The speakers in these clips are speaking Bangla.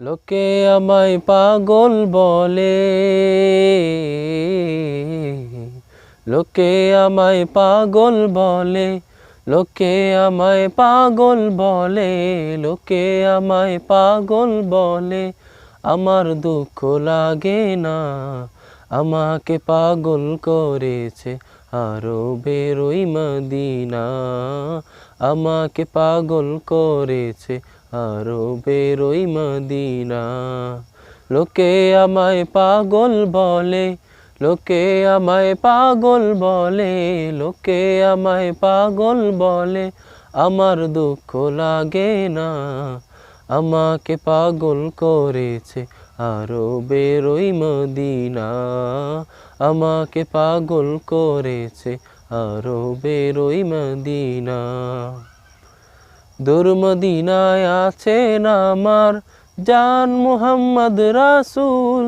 লোকে আমায় পাগল বলে, লোকে আমায় পাগল বলে, লোকে আমায় পাগল বলে, লোকে আমায় পাগল বলে। আমার দুঃখ লাগে না, আমাকে পাগল করেছে আরবের ওই মদিনা। আমাকে পাগল করেছে আরবের ওই মদিনা। লোকে আমায় পাগল বলে, লোকে আমায় পাগল বলে, লোকে আমায় পাগল বলে। আমার দুঃখ লাগে না, আমাকে পাগল করেছে আরবের ওই মদিনা। আমাকে পাগল করেছে আরবের ওই মদিনা। দূর মদিনায় আছেন আমার জান মুহাম্মদ রাসূল,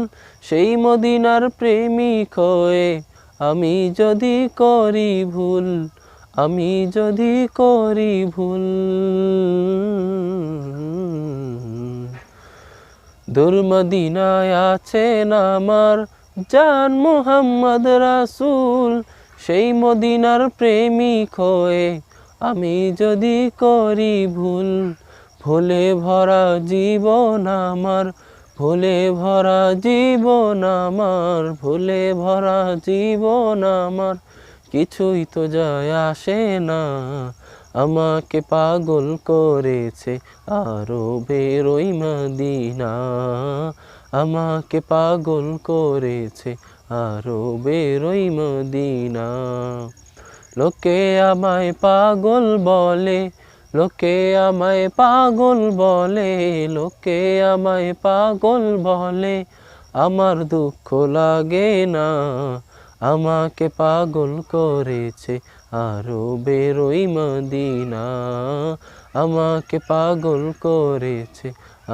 সেই মদিনার প্রেমিক হয়ে আমি যদি করি ভুল, আমি যদি করি ভুল। দূর মদিনায় আছেন আমার জান মুহাম্মদ রাসূল, সেই মদিনার প্রেমিক হয়ে আমি যদি করি ভুল। ভুলে ভরা জীবন আমার, ভুলে ভরা জীবন আমার, ভুলে ভরা জীবন আমার, কিছুই তো যায় আসে না। আমাকে পাগল করেছে আরবের ওই মদিনা। আমাকে পাগল করেছে আরবের ওই মদিনা। লোকে আমায় পাগল বলে, লোকে আমায় পাগল বলে, লোকে আমায় পাগল বলে। আমার দুঃখ লাগে না, আমাকে পাগল করেছে আরবের ওই মদিনা। আমাকে পাগল করেছে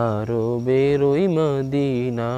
আরবের ওই মদিনা।